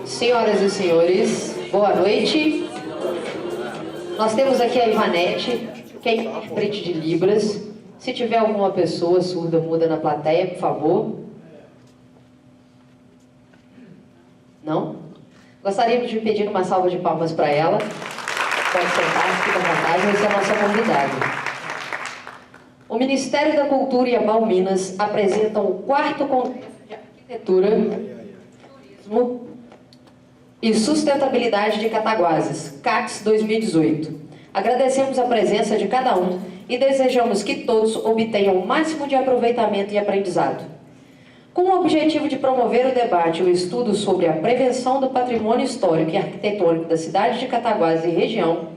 Senhoras e senhores, boa noite. Nós temos aqui a Ivanete, que é intérprete de Libras. Se tiver alguma pessoa surda muda na plateia, por favor. Não? Gostaríamos de pedir uma salva de palmas para ela. Pode sentar, fica à vontade, vai ser a nossa convidada. O Ministério da Cultura e a Balminas apresentam o 4º Congresso de Arquitetura, Turismo e Sustentabilidade de Cataguases, CATS 2018. Agradecemos a presença de cada um e desejamos que todos obtenham o máximo de aproveitamento e aprendizado. Com o objetivo de promover o debate e o estudo sobre a prevenção do patrimônio histórico e arquitetônico da cidade de Cataguases e região,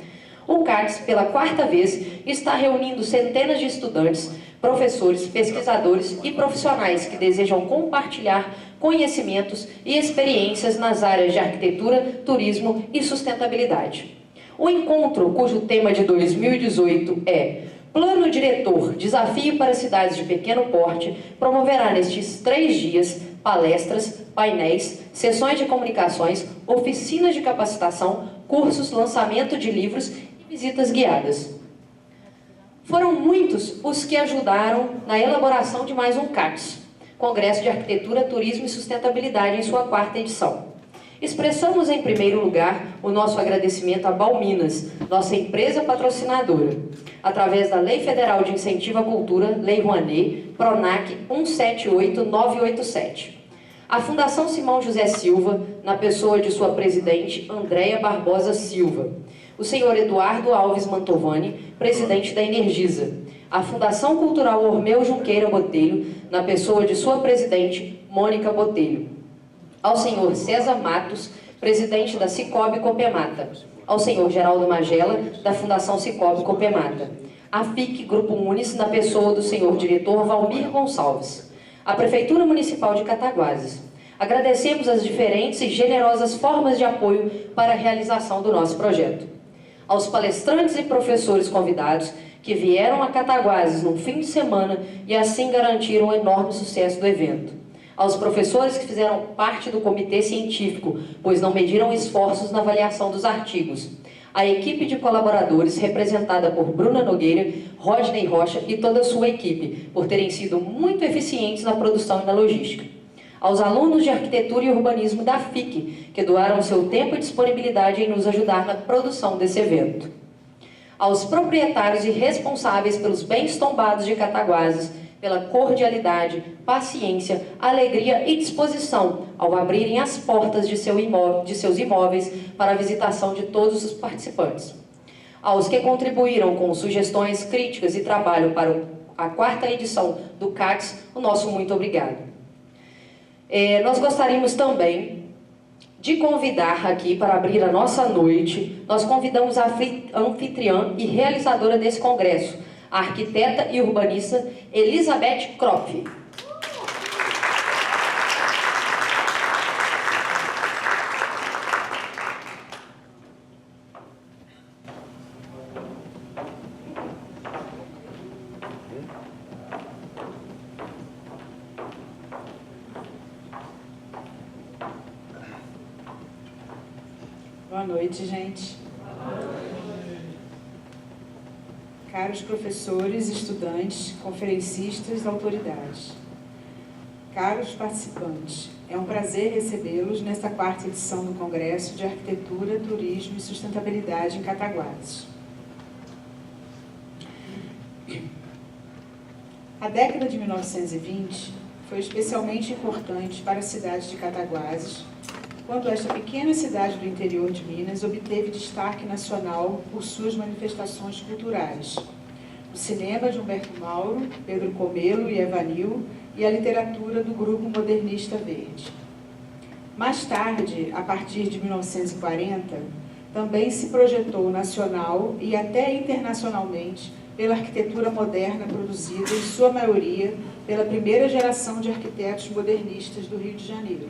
o CATS, pela 4ª vez, está reunindo centenas de estudantes, professores, pesquisadores e profissionais que desejam compartilhar conhecimentos e experiências nas áreas de arquitetura, turismo e sustentabilidade. O encontro, cujo tema de 2018 é Plano Diretor, Desafio para Cidades de Pequeno Porte, promoverá nestes 3 dias palestras, painéis, sessões de comunicações, oficinas de capacitação, cursos, lançamento de livros e visitas guiadas. Foram muitos os que ajudaram na elaboração de mais um CATS, Congresso de Arquitetura, Turismo e Sustentabilidade, em sua 4ª edição. Expressamos, em primeiro lugar, o nosso agradecimento à Balminas, nossa empresa patrocinadora, através da Lei Federal de Incentivo à Cultura, Lei Rouanet, PRONAC 178987. A Fundação Simão José Silva, na pessoa de sua presidente, Andréia Barbosa Silva. O senhor Eduardo Alves Mantovani, presidente da Energisa. A Fundação Cultural Ormeu Junqueira Botelho, na pessoa de sua presidente, Mônica Botelho. Ao senhor César Matos, presidente da Cicobi Copemata. Ao senhor Geraldo Magela, da Fundação Cicobi Copemata. A FIC Grupo Unis, na pessoa do senhor diretor Valmir Gonçalves. A Prefeitura Municipal de Cataguases. Agradecemos as diferentes e generosas formas de apoio para a realização do nosso projeto. Aos palestrantes e professores convidados que vieram a Cataguases num fim de semana e assim garantiram o enorme sucesso do evento. Aos professores que fizeram parte do comitê científico, pois não mediram esforços na avaliação dos artigos. A equipe de colaboradores, representada por Bruna Nogueira, Rodney Rocha e toda a sua equipe, por terem sido muito eficientes na produção e na logística. Aos alunos de Arquitetura e Urbanismo da FIC, que doaram seu tempo e disponibilidade em nos ajudar na produção desse evento. Aos proprietários e responsáveis pelos bens tombados de Cataguases, pela cordialidade, paciência, alegria e disposição ao abrirem as portas de seus imóveis para a visitação de todos os participantes. Aos que contribuíram com sugestões, críticas e trabalho para a 4ª edição do CATS, o nosso muito obrigado. Nós gostaríamos também de convidar aqui para abrir a nossa noite, nós convidamos a anfitriã e realizadora desse congresso, a arquiteta e urbanista Elizabeth Kropf. Boa noite, gente. Caros professores, estudantes, conferencistas, autoridades. Caros participantes, é um prazer recebê-los nesta 4ª edição do Congresso de Arquitetura, Turismo e Sustentabilidade em Cataguases. A década de 1920 foi especialmente importante para a cidade de Cataguases, quando esta pequena cidade do interior de Minas obteve destaque nacional por suas manifestações culturais. O cinema de Humberto Mauro, Pedro Comelo e Evanil e a literatura do Grupo Modernista Verde. Mais tarde, a partir de 1940, também se projetou nacional e até internacionalmente pela arquitetura moderna produzida, em sua maioria, pela primeira geração de arquitetos modernistas do Rio de Janeiro.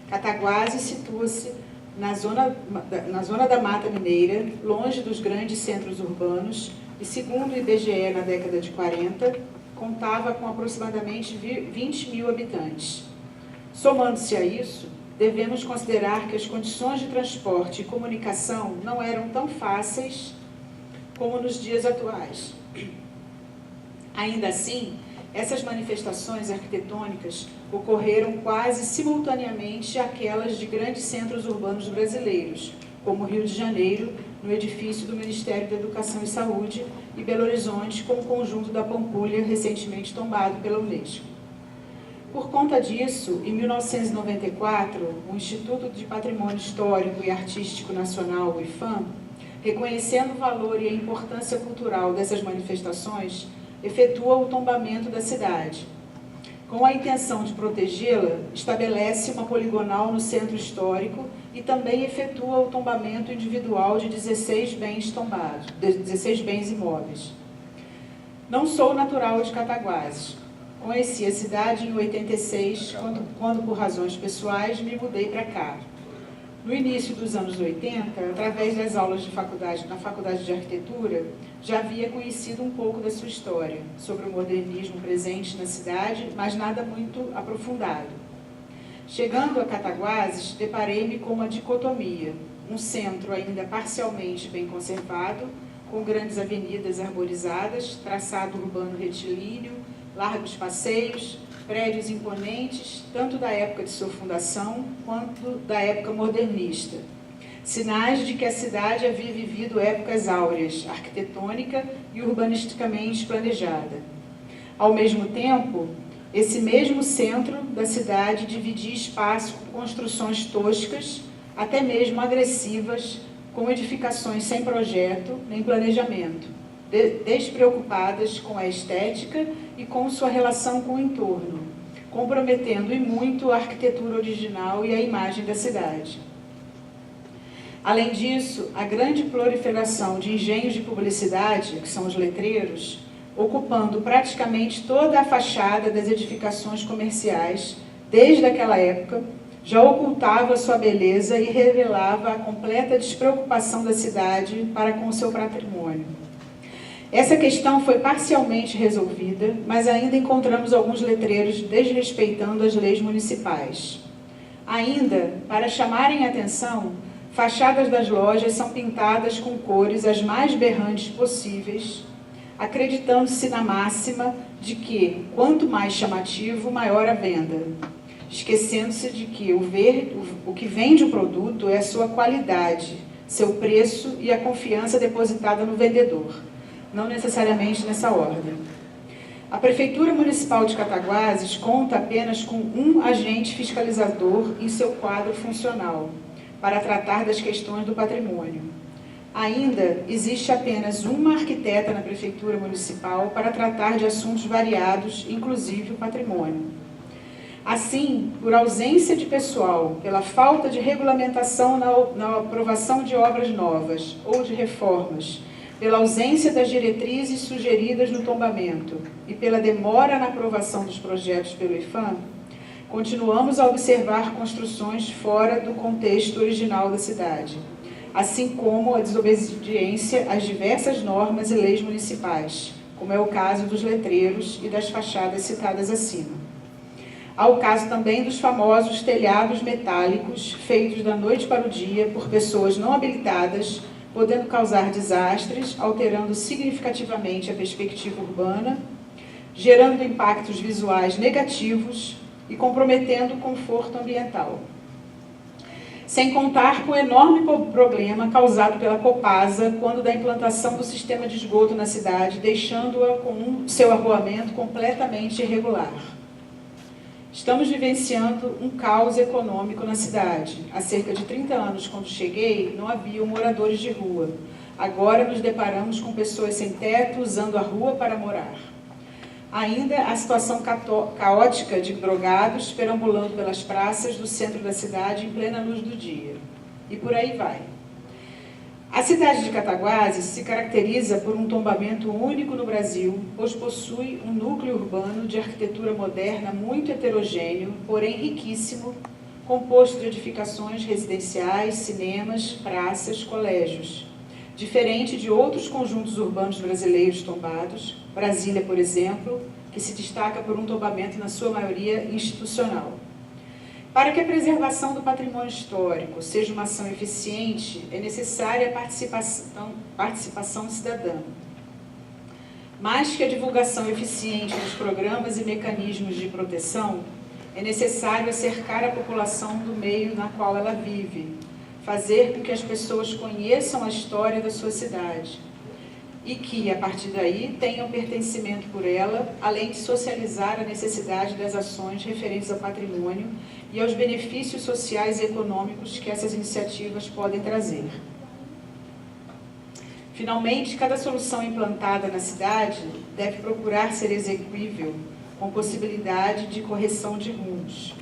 Cataguases situa-se na zona da Mata Mineira, longe dos grandes centros urbanos, e segundo o IBGE, na década de 40, contava com aproximadamente 20 mil habitantes. Somando-se a isso, devemos considerar que as condições de transporte e comunicação não eram tão fáceis como nos dias atuais. Ainda assim, essas manifestações arquitetônicas ocorreram quase simultaneamente àquelas de grandes centros urbanos brasileiros, como Rio de Janeiro, no edifício do Ministério da Educação e Saúde, e Belo Horizonte, com o conjunto da Pampulha, recentemente tombado pela Unesco. Por conta disso, em 1994, o Instituto de Patrimônio Histórico e Artístico Nacional, o IPHAN, reconhecendo o valor e a importância cultural dessas manifestações, efetua o tombamento da cidade. Com a intenção de protegê-la, estabelece uma poligonal no centro histórico e também efetua o tombamento individual de 16 bens tombados, 16 bens imóveis. Não sou natural de Cataguases. Conheci a cidade em 86, quando por razões pessoais, me mudei para cá. No início dos anos 80, através das aulas de faculdade, na Faculdade de Arquitetura, já havia conhecido um pouco da sua história, sobre o modernismo presente na cidade, mas nada muito aprofundado. Chegando a Cataguases, deparei-me com uma dicotomia, um centro ainda parcialmente bem conservado, com grandes avenidas arborizadas, traçado urbano retilíneo, largos passeios, prédios imponentes, tanto da época de sua fundação, quanto da época modernista. Sinais de que a cidade havia vivido épocas áureas, arquitetônica e urbanisticamente planejada. Ao mesmo tempo, esse mesmo centro da cidade dividia espaço com construções toscas, até mesmo agressivas, com edificações sem projeto nem planejamento, despreocupadas com a estética e com sua relação com o entorno, comprometendo e muito a arquitetura original e a imagem da cidade. Além disso, a grande proliferação de engenhos de publicidade, que são os letreiros, ocupando praticamente toda a fachada das edificações comerciais, desde aquela época, já ocultava sua beleza e revelava a completa despreocupação da cidade para com seu patrimônio. Essa questão foi parcialmente resolvida, mas ainda encontramos alguns letreiros desrespeitando as leis municipais. Ainda, para chamarem a atenção, fachadas das lojas são pintadas com cores as mais berrantes possíveis, acreditando-se na máxima de que, quanto mais chamativo, maior a venda, esquecendo-se de que o que vende o produto é a sua qualidade, seu preço e a confiança depositada no vendedor, não necessariamente nessa ordem. A Prefeitura Municipal de Cataguases conta apenas com um agente fiscalizador em seu quadro funcional, para tratar das questões do patrimônio. Ainda existe apenas uma arquiteta na Prefeitura Municipal para tratar de assuntos variados, inclusive o patrimônio. Assim, por ausência de pessoal, pela falta de regulamentação na aprovação de obras novas ou de reformas, pela ausência das diretrizes sugeridas no tombamento e pela demora na aprovação dos projetos pelo IPHAN, continuamos a observar construções fora do contexto original da cidade, assim como a desobediência às diversas normas e leis municipais, como é o caso dos letreiros e das fachadas citadas acima. Há o caso também dos famosos telhados metálicos, feitos da noite para o dia por pessoas não habilitadas, podendo causar desastres, alterando significativamente a perspectiva urbana, gerando impactos visuais negativos e comprometendo o conforto ambiental. Sem contar com o enorme problema causado pela Copasa quando da implantação do sistema de esgoto na cidade, deixando-a com seu arruamento completamente irregular. Estamos vivenciando um caos econômico na cidade. Há cerca de 30 anos, quando cheguei, não haviam moradores de rua. Agora nos deparamos com pessoas sem teto, usando a rua para morar. Ainda a situação caótica de drogados perambulando pelas praças do centro da cidade em plena luz do dia. E por aí vai. A cidade de Cataguases se caracteriza por um tombamento único no Brasil, pois possui um núcleo urbano de arquitetura moderna muito heterogêneo, porém riquíssimo, composto de edificações residenciais, cinemas, praças, colégios. Diferente de outros conjuntos urbanos brasileiros tombados, Brasília, por exemplo, que se destaca por um tombamento na sua maioria institucional. Para que a preservação do patrimônio histórico seja uma ação eficiente, é necessária a participação cidadã. Mais que a divulgação eficiente dos programas e mecanismos de proteção, é necessário acercar a população do meio na qual ela vive, fazer com que as pessoas conheçam a história da sua cidade e que, a partir daí, tenham pertencimento por ela, além de socializar a necessidade das ações referentes ao patrimônio e aos benefícios sociais e econômicos que essas iniciativas podem trazer. Finalmente, cada solução implantada na cidade deve procurar ser execuível, com possibilidade de correção de rumos.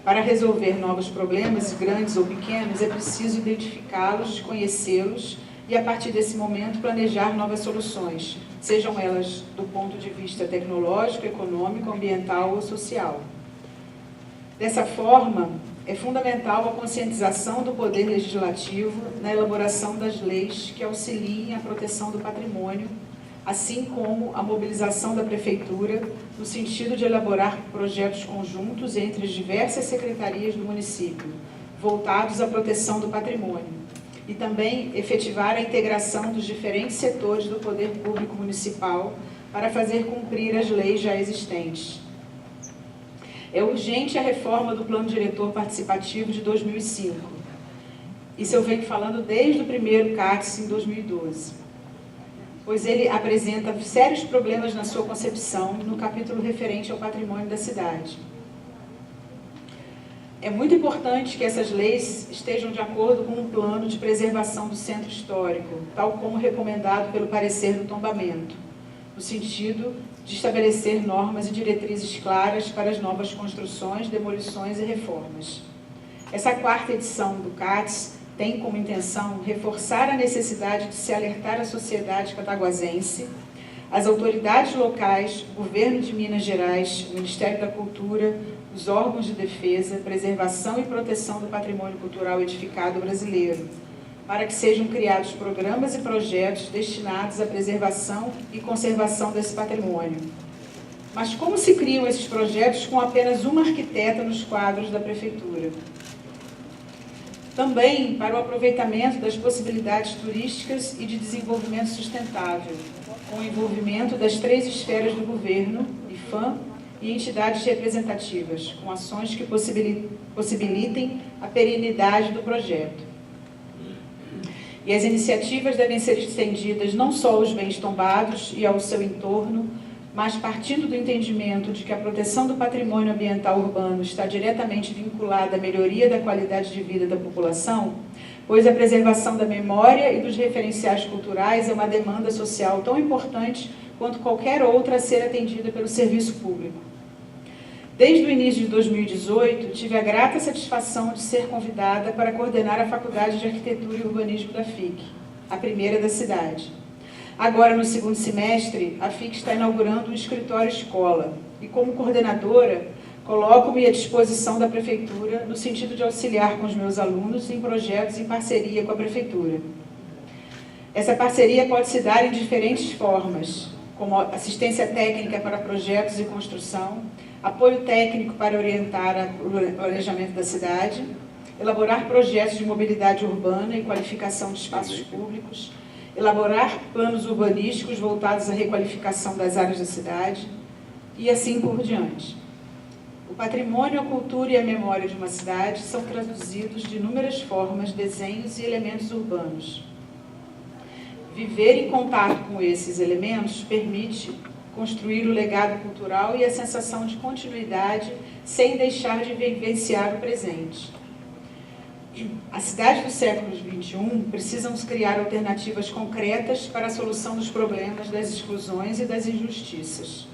Para resolver novos problemas, grandes ou pequenos, é preciso identificá-los, conhecê-los e, a partir desse momento, planejar novas soluções, sejam elas do ponto de vista tecnológico, econômico, ambiental ou social. Dessa forma, é fundamental a conscientização do poder legislativo na elaboração das leis que auxiliem a proteção do patrimônio, assim como a mobilização da Prefeitura no sentido de elaborar projetos conjuntos entre as diversas secretarias do município, voltados à proteção do patrimônio, e também efetivar a integração dos diferentes setores do poder público municipal para fazer cumprir as leis já existentes. É urgente a reforma do Plano Diretor Participativo de 2005. Isso eu venho falando desde o primeiro CATS em 2012, pois ele apresenta sérios problemas na sua concepção no capítulo referente ao patrimônio da cidade. É muito importante que essas leis estejam de acordo com um plano de preservação do centro histórico, tal como recomendado pelo parecer do tombamento, no sentido de estabelecer normas e diretrizes claras para as novas construções, demolições e reformas. Essa quarta edição do CATS tem como intenção reforçar a necessidade de se alertar a sociedade cataguasense, as autoridades locais, o Governo de Minas Gerais, o Ministério da Cultura, os órgãos de defesa, preservação e proteção do patrimônio cultural edificado brasileiro, para que sejam criados programas e projetos destinados à preservação e conservação desse patrimônio. Mas como se criam esses projetos com apenas uma arquiteta nos quadros da Prefeitura? Também para o aproveitamento das possibilidades turísticas e de desenvolvimento sustentável, com o envolvimento das 3 esferas do governo, IFAM, e entidades representativas, com ações que possibilitem a perenidade do projeto. E as iniciativas devem ser estendidas não só aos bens tombados e ao seu entorno, mas partindo do entendimento de que a proteção do patrimônio ambiental urbano está diretamente vinculada à melhoria da qualidade de vida da população, pois a preservação da memória e dos referenciais culturais é uma demanda social tão importante quanto qualquer outra a ser atendida pelo serviço público. Desde o início de 2018, tive a grata satisfação de ser convidada para coordenar a Faculdade de Arquitetura e Urbanismo da FIC, a primeira da cidade. Agora, no segundo semestre, a FIC está inaugurando um escritório-escola e, como coordenadora, coloco-me à disposição da Prefeitura no sentido de auxiliar com os meus alunos em projetos em parceria com a Prefeitura. Essa parceria pode se dar em diferentes formas, como assistência técnica para projetos e construção, apoio técnico para orientar o planejamento da cidade, elaborar projetos de mobilidade urbana e qualificação de espaços públicos, elaborar planos urbanísticos voltados à requalificação das áreas da cidade e assim por diante. O patrimônio, a cultura e a memória de uma cidade são traduzidos de inúmeras formas, desenhos e elementos urbanos. Viver em contato com esses elementos permite construir o legado cultural e a sensação de continuidade sem deixar de vivenciar o presente. A cidade dos séculos XXI precisam criar alternativas concretas para a solução dos problemas das exclusões e das injustiças.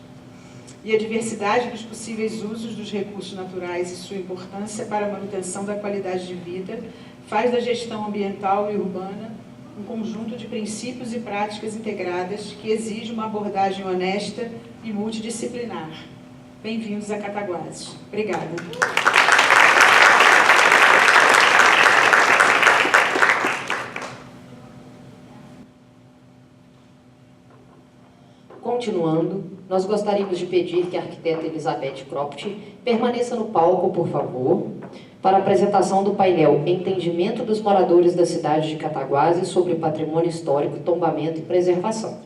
E a diversidade dos possíveis usos dos recursos naturais e sua importância para a manutenção da qualidade de vida faz da gestão ambiental e urbana um conjunto de princípios e práticas integradas que exige uma abordagem honesta e multidisciplinar. Bem-vindos a Cataguases. Obrigada. Continuando, nós gostaríamos de pedir que a arquiteta Elizabeth Croft permaneça no palco, por favor. para a apresentação do painel Entendimento dos moradores da cidade de Cataguases sobre patrimônio histórico, tombamento e preservação.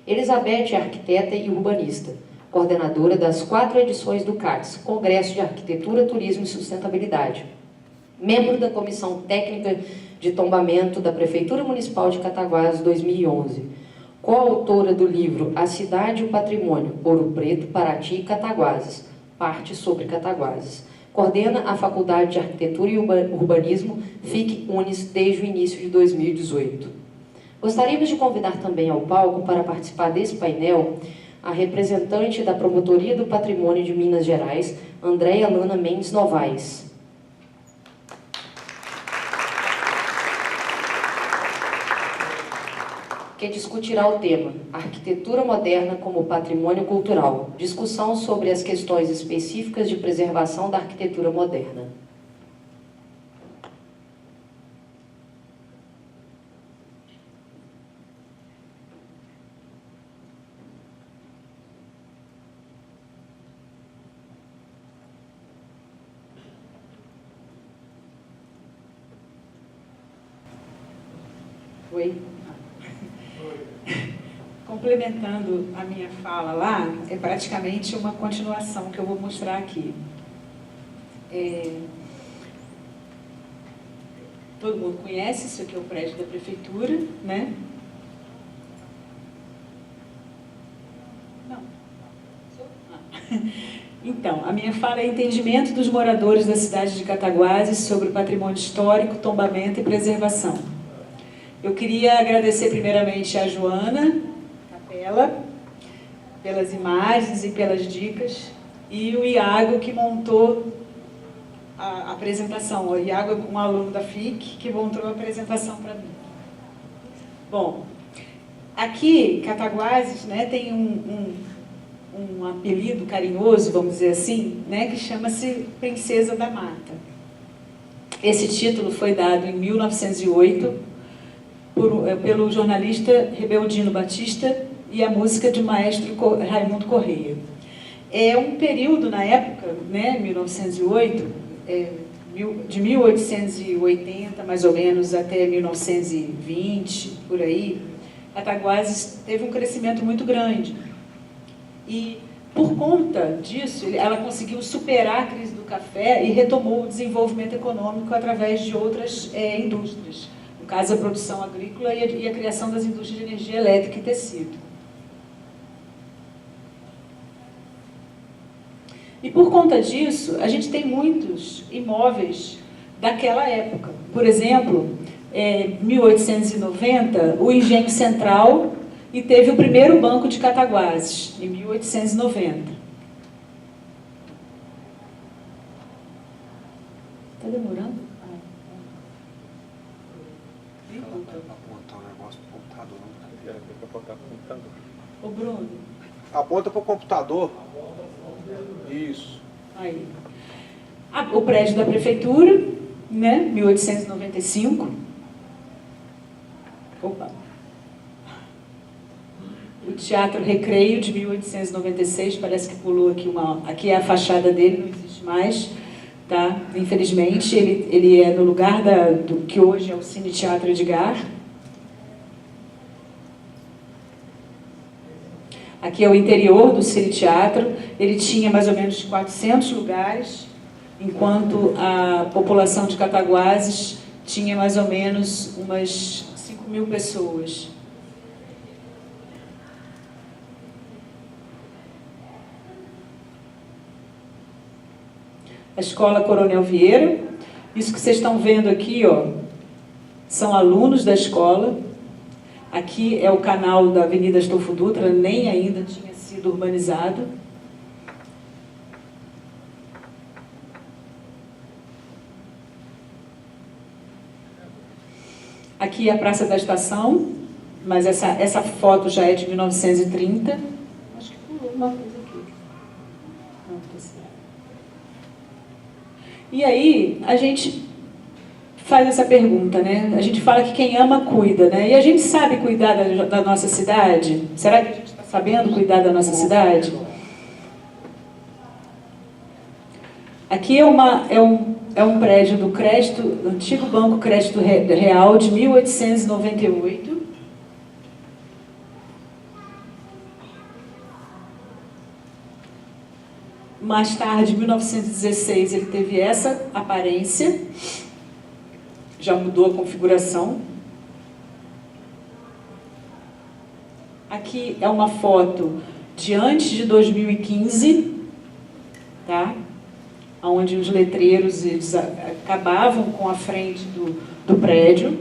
Elizabeth é arquiteta e urbanista, coordenadora das 4 edições do CATS, Congresso de Arquitetura, Turismo e Sustentabilidade, membro da Comissão Técnica de Tombamento da Prefeitura Municipal de Cataguases 2011, coautora do livro A Cidade e o Patrimônio, Ouro Preto, Paraty e Cataguases, parte sobre Cataguases. Coordena a Faculdade de Arquitetura e Urbanismo FIC-UNES desde o início de 2018. Gostaríamos de convidar também ao palco para participar desse painel a representante da Promotoria do Patrimônio de Minas Gerais, Andréia Lana Mendes Novaes. Que discutirá o tema Arquitetura Moderna como Patrimônio Cultural, discussão sobre as questões específicas de preservação da arquitetura moderna. Oi? Complementando a minha fala lá, é praticamente uma continuação que eu vou mostrar aqui. Todo mundo conhece, isso aqui é o prédio da prefeitura, né? Não. Então, a minha fala é entendimento dos moradores da cidade de Cataguases sobre o patrimônio histórico, tombamento e preservação. Eu queria agradecer primeiramente a Joana Capela pelas imagens e pelas dicas e o Iago que montou a apresentação. O Iago é um aluno da FIC que montou a apresentação para mim. Bom, aqui Cataguases, né, tem um apelido carinhoso, vamos dizer assim, né, que chama-se Princesa da Mata. Esse título foi dado em 1908 pelo jornalista Rebeldino Batista e a música de maestro Raimundo Correia. É um período, na época, né, 1908, de 1880, mais ou menos, até 1920, por aí, Cataguases teve um crescimento muito grande. E, por conta disso, ela conseguiu superar a crise do café e retomou o desenvolvimento econômico através de outras indústrias. No caso, a produção agrícola e a criação das indústrias de energia elétrica e tecido. E por conta disso, a gente tem muitos imóveis daquela época. Por exemplo, em 1890, o Engenho Central e teve o primeiro banco de Cataguases, em 1890. Está demorando? Apontar o negócio para o computador. Tem que apontar para o computador. Ô, Bruno. Aponta para o computador. Isso. Aí. O prédio da prefeitura, né? 1895. Opa. O Teatro Recreio, de 1896, parece que pulou aqui aqui é a fachada dele, não existe mais. Tá? Infelizmente, ele é no lugar do que hoje é o Cine Teatro Edgar. Aqui é o interior do Cine Teatro. Ele tinha mais ou menos 400 lugares, enquanto a população de Cataguases tinha mais ou menos umas 5.000 pessoas. A Escola Coronel Vieira, isso que vocês estão vendo aqui, ó, são alunos da escola. Aqui é o canal da Avenida Astolfo Dutra, nem ainda tinha sido urbanizado. Aqui é a Praça da Estação, mas essa foto já é de 1930. Acho que pulou uma coisa aqui. Não, tá certo. E aí, a gente faz essa pergunta, né? A gente fala que quem ama, cuida, né? E a gente sabe cuidar da nossa cidade? Será que a gente está sabendo cuidar da nossa cidade? Aqui é um prédio do crédito, do antigo Banco Crédito Real, de 1898. Mais tarde, em 1916, ele teve essa aparência, já mudou a configuração. Aqui é uma foto de antes de 2015, tá? Onde os letreiros eles acabavam com a frente do prédio.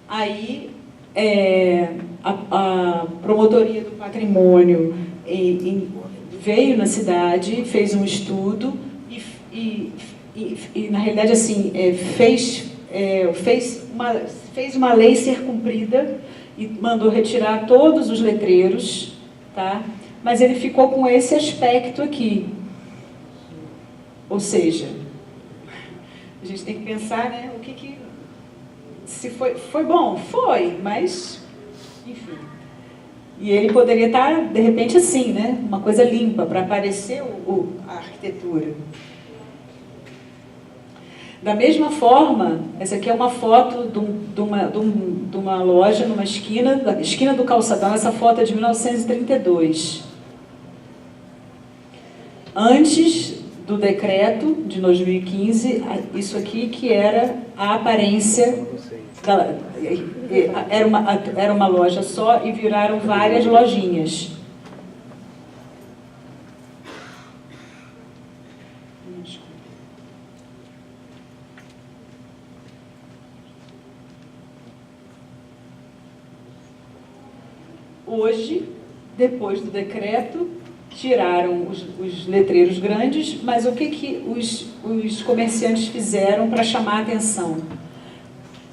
Aí, a Promotoria do Patrimônio veio na cidade, fez um estudo e na realidade, assim, fez uma lei ser cumprida e mandou retirar todos os letreiros, tá? Mas ele ficou com esse aspecto aqui. Ou seja, a gente tem que pensar, né, se foi bom? Foi, mas, enfim. E ele poderia estar, de repente, assim, né, uma coisa limpa, para aparecer a arquitetura. Da mesma forma, essa aqui é uma foto de uma loja numa esquina, da esquina do Calçadão. Essa foto é de 1932. Antes do decreto de 2015, isso aqui que era a aparência, era uma loja só e viraram várias lojinhas. Hoje, depois do decreto, tiraram os letreiros grandes, mas o que os comerciantes fizeram para chamar a atenção?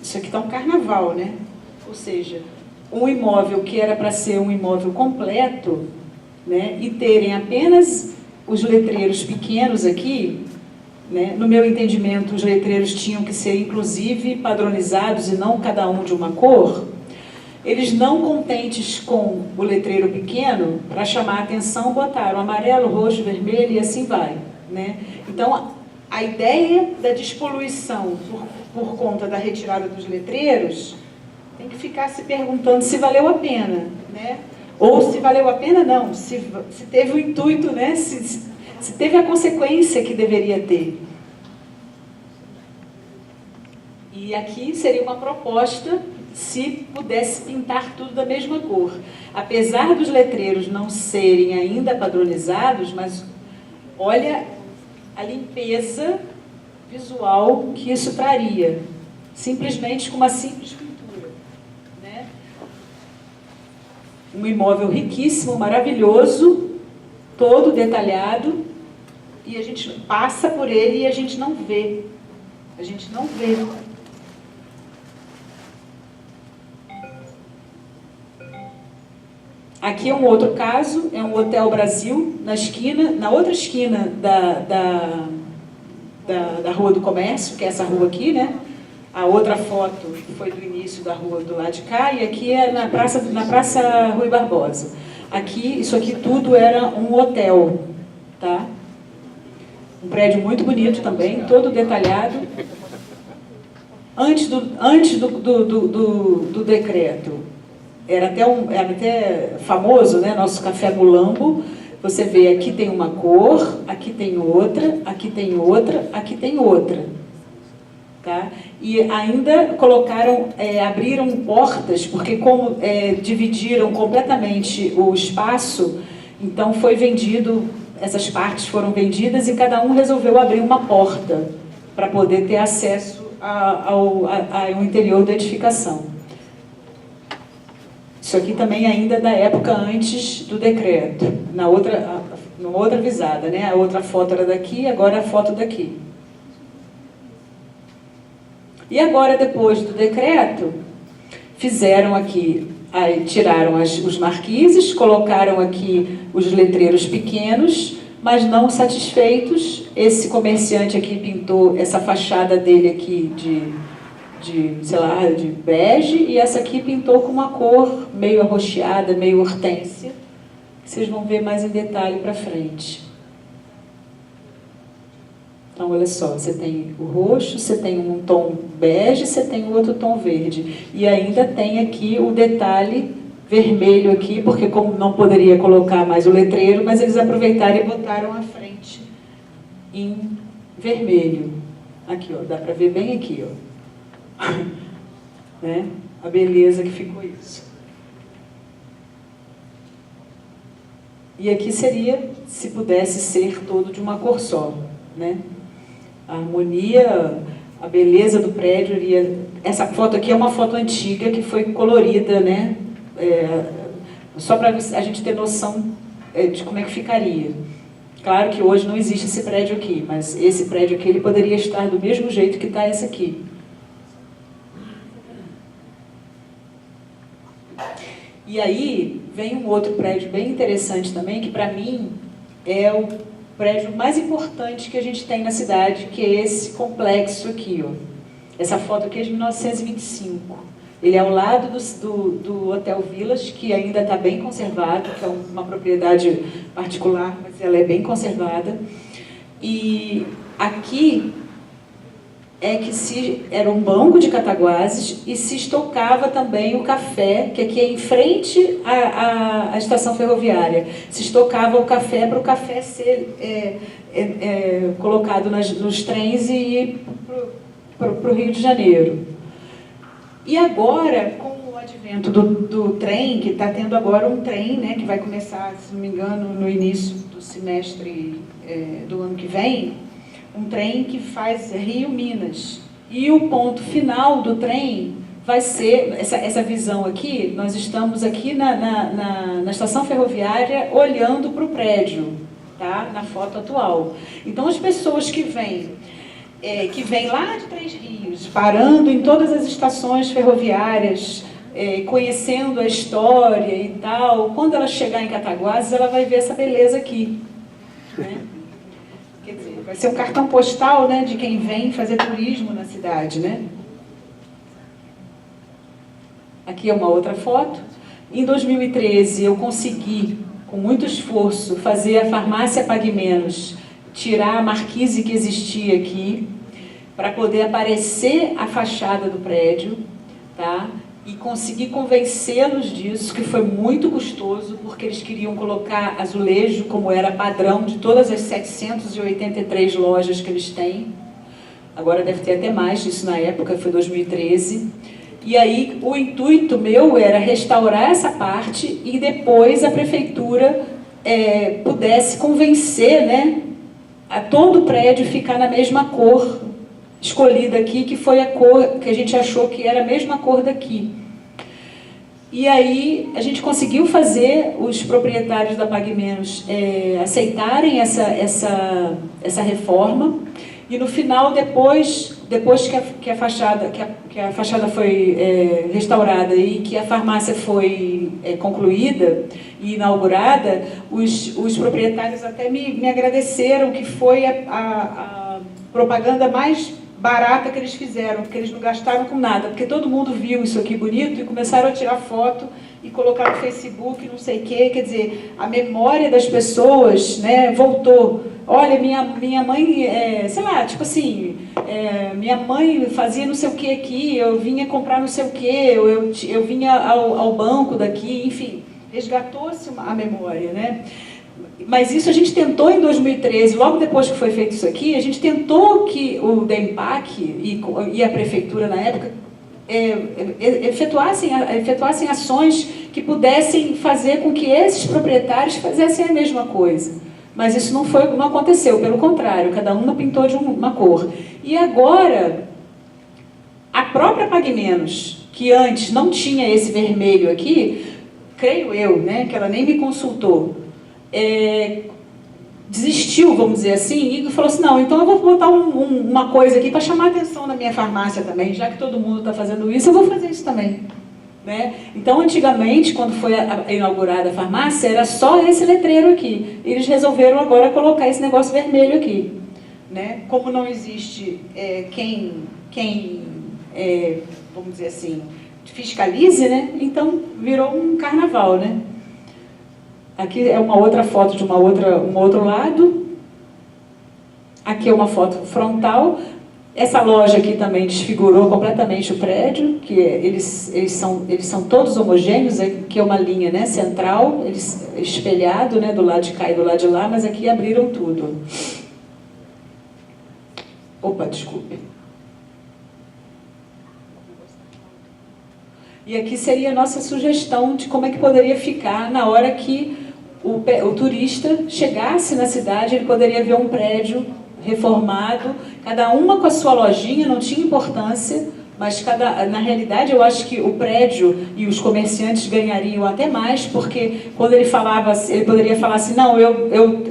Isso aqui está um carnaval, né? Ou seja, um imóvel que era para ser um imóvel completo, né, e terem apenas os letreiros pequenos aqui, né, no meu entendimento, os letreiros tinham que ser, inclusive, padronizados e não cada um de uma cor. Eles, não contentes com o letreiro pequeno, para chamar a atenção, botaram amarelo, roxo, vermelho e assim vai, né? Então, a ideia da despoluição por conta da retirada dos letreiros, tem que ficar se perguntando se valeu a pena, né? Ou se valeu a pena, não, se teve o intuito, né? Se teve a consequência que deveria ter. E aqui seria uma proposta, se pudesse pintar tudo da mesma cor. Apesar dos letreiros não serem ainda padronizados, mas olha a limpeza visual que isso traria, simplesmente com uma simples pintura, né? Um imóvel riquíssimo, maravilhoso, todo detalhado, e a gente passa por ele e a gente não vê. A gente não vê. Aqui é um outro caso, é um Hotel Brasil, na outra esquina da Rua do Comércio, que é essa rua aqui, né? A outra foto foi do início da rua do lado de cá, e aqui é na Praça Rui Barbosa. Aqui, isso aqui tudo era um hotel, tá? Um prédio muito bonito também, todo detalhado. Antes do decreto, era até famoso, né? Nosso café Mulambo. Você vê, aqui tem uma cor, aqui tem outra, aqui tem outra, aqui tem outra. Tá? E ainda colocaram, abriram portas, porque como dividiram completamente o espaço, então foi vendido, essas partes foram vendidas e cada um resolveu abrir uma porta para poder ter acesso ao interior da edificação. Isso aqui também ainda da época antes do decreto, na outra visada, né? A outra foto era daqui, agora a foto daqui. E agora, depois do decreto, fizeram aqui, tiraram os marquises, colocaram aqui os letreiros pequenos, mas não satisfeitos, esse comerciante aqui pintou essa fachada dele aqui sei lá, de bege, e essa aqui pintou com uma cor meio arroxeada, meio hortênsia, que vocês vão ver mais em detalhe para frente. Então, olha só, você tem o roxo, você tem um tom bege, você tem o outro tom verde. E ainda tem aqui o detalhe vermelho aqui, porque como não poderia colocar mais o letreiro, mas eles aproveitaram e botaram a frente em vermelho. Aqui, ó, dá para ver bem aqui, ó. Né? A beleza que ficou isso. E aqui seria, se pudesse ser todo de uma cor só, né? A harmonia, a beleza do prédio iria... Essa foto aqui é uma foto antiga que foi colorida, né? Só para a gente ter noção de como é que ficaria. Claro que hoje não existe esse prédio aqui, mas esse prédio aqui ele poderia estar do mesmo jeito que está esse aqui. E aí vem um outro prédio bem interessante também, que para mim é o prédio mais importante que a gente tem na cidade, que é esse complexo aqui, ó. Essa foto aqui é de 1925. Ele é ao lado do Hotel Village, que ainda está bem conservado, que é uma propriedade particular, mas ela é bem conservada. E aqui é que era um banco de Cataguases e se estocava também o café, que aqui é em frente à estação ferroviária. Se estocava o café para o café ser colocado nos trens e ir para o Rio de Janeiro. E agora, com o advento do trem, que está tendo agora um trem, né, que vai começar, se não me engano, no início do semestre do ano que vem, um trem que faz Rio-Minas. E o ponto final do trem vai ser, essa visão aqui, nós estamos aqui na estação ferroviária olhando para o prédio, tá? Na foto atual. Então, as pessoas que vêm lá de Três Rios, parando em todas as estações ferroviárias, conhecendo a história e tal, quando ela chegar em Cataguases, ela vai ver essa beleza aqui, né? Quer dizer, vai ser um cartão postal, né, de quem vem fazer turismo na cidade, né? Aqui é uma outra foto. Em 2013, eu consegui, com muito esforço, fazer a farmácia Pague Menos tirar a marquise que existia aqui, para poder aparecer a fachada do prédio, tá? E conseguir convencê-los disso, que foi muito custoso, porque eles queriam colocar azulejo, como era padrão de todas as 783 lojas que eles têm. Agora deve ter até mais, isso na época foi 2013. E aí o intuito meu era restaurar essa parte e depois a prefeitura pudesse convencer, né, a todo o prédio ficar na mesma cor escolhida aqui, que foi a cor que a gente achou que era a mesma cor daqui. E aí a gente conseguiu fazer os proprietários da Pague Menos aceitarem essa reforma, e no final, depois que a fachada foi restaurada e que a farmácia foi concluída e inaugurada, os proprietários até me agradeceram, que foi a propaganda mais barata que eles fizeram, porque eles não gastaram com nada, porque todo mundo viu isso aqui bonito e começaram a tirar foto e colocar no Facebook, não sei o quê. Quer dizer, a memória das pessoas, né, voltou. Olha, minha mãe, sei lá, tipo assim, minha mãe fazia não sei o que aqui, eu vinha comprar não sei o que, eu vinha ao banco daqui, enfim, resgatou-se a memória, né? Mas isso a gente tentou em 2013, logo depois que foi feito isso aqui, a gente tentou que o DEMPAC e a prefeitura na época efetuassem ações que pudessem fazer com que esses proprietários fizessem a mesma coisa. Mas isso não aconteceu, pelo contrário, cada uma pintou de uma cor. E agora, a própria Pague Menos, que antes não tinha esse vermelho aqui, creio eu, né, que ela nem me consultou, desistiu, vamos dizer assim, e falou assim, não, então eu vou botar uma coisa aqui para chamar a atenção na minha farmácia também, já que todo mundo está fazendo isso, eu vou fazer isso também. Né? Então, antigamente, quando foi inaugurada a farmácia, era só esse letreiro aqui. Eles resolveram agora colocar esse negócio vermelho aqui. Né? Como não existe vamos dizer assim, fiscalize, né? Então virou um carnaval, né? Aqui é uma outra foto de um outro lado. Aqui é uma foto frontal. Essa loja aqui também desfigurou completamente o prédio, que eles são todos homogêneos, aqui é uma linha, né, central, eles espelhado, né, do lado de cá e do lado de lá, mas aqui abriram tudo. Opa, desculpe. E aqui seria a nossa sugestão de como é que poderia ficar na hora que o turista chegasse na cidade, ele poderia ver um prédio reformado, cada uma com a sua lojinha, não tinha importância, mas na realidade eu acho que o prédio e os comerciantes ganhariam até mais, porque quando ele falava, ele poderia falar assim, não,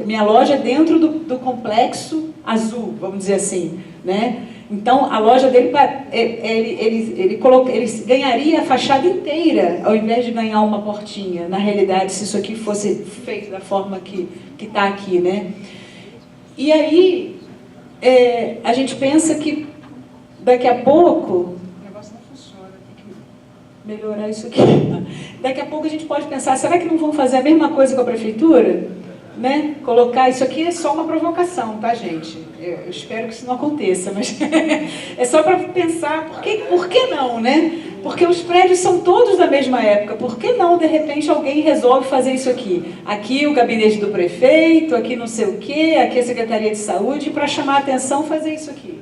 minha loja é dentro do complexo azul, vamos dizer assim, né? Então a loja dele, ele ganharia a fachada inteira, ao invés de ganhar uma portinha, na realidade, se isso aqui fosse feito da forma que está aqui, né? E aí, a gente pensa que daqui a pouco... O negócio não funciona, tem que melhorar isso aqui. Daqui a pouco a gente pode pensar, será que não vão fazer a mesma coisa com a prefeitura? Né? Colocar isso aqui é só uma provocação, tá, gente? Eu espero que isso não aconteça, mas é só para pensar, por que não, né? Porque os prédios são todos da mesma época, por que não, de repente, alguém resolve fazer isso aqui? Aqui o gabinete do prefeito, aqui não sei o quê, aqui a Secretaria de Saúde, para chamar a atenção, fazer isso aqui.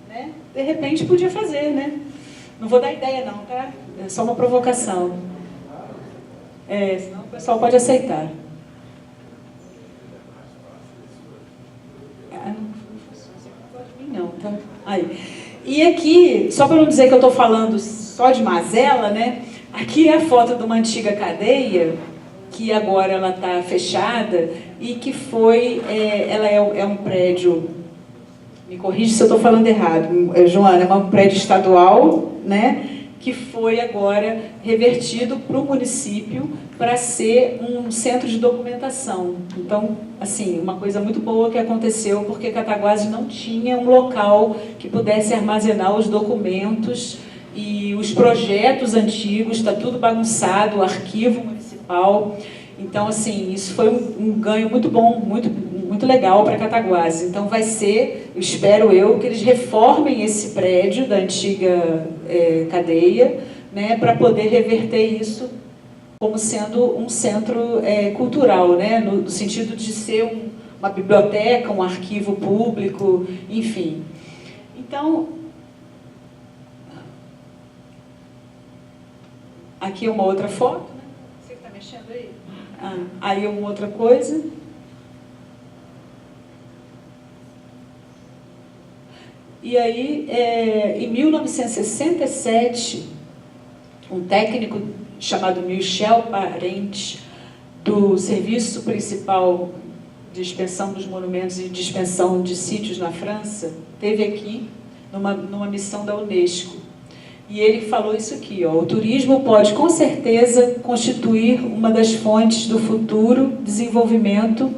Né? De repente, podia fazer, né? Não vou dar ideia não, tá? É só uma provocação. Senão o pessoal pode aceitar. Não, tá? Aí. E aqui, só para não dizer que eu estou falando só de mazela, né? Aqui é a foto de uma antiga cadeia, que agora ela está fechada, e que ela é um prédio, me corrige se eu estou falando errado, Joana, é um prédio estadual, né? Que foi agora revertido para o município para ser um centro de documentação. Então, assim, uma coisa muito boa que aconteceu, porque Cataguases não tinha um local que pudesse armazenar os documentos e os projetos antigos, está tudo bagunçado, o arquivo municipal. Então, assim, isso foi um ganho muito bom, muito legal para Cataguases. Então, vai ser, espero eu, que eles reformem esse prédio da antiga cadeia, né, para poder reverter isso como sendo um centro cultural, né, no sentido de ser uma biblioteca, um arquivo público, enfim. Então, aqui é uma outra foto, né? Você que está mexendo aí? Aí uma outra coisa. E aí, em 1967, um técnico chamado Michel Parente, do Serviço Principal de Inspeção dos Monumentos e de Inspeção de Sítios na França, esteve aqui numa missão da Unesco. E ele falou isso aqui, ó, o turismo pode com certeza constituir uma das fontes do futuro desenvolvimento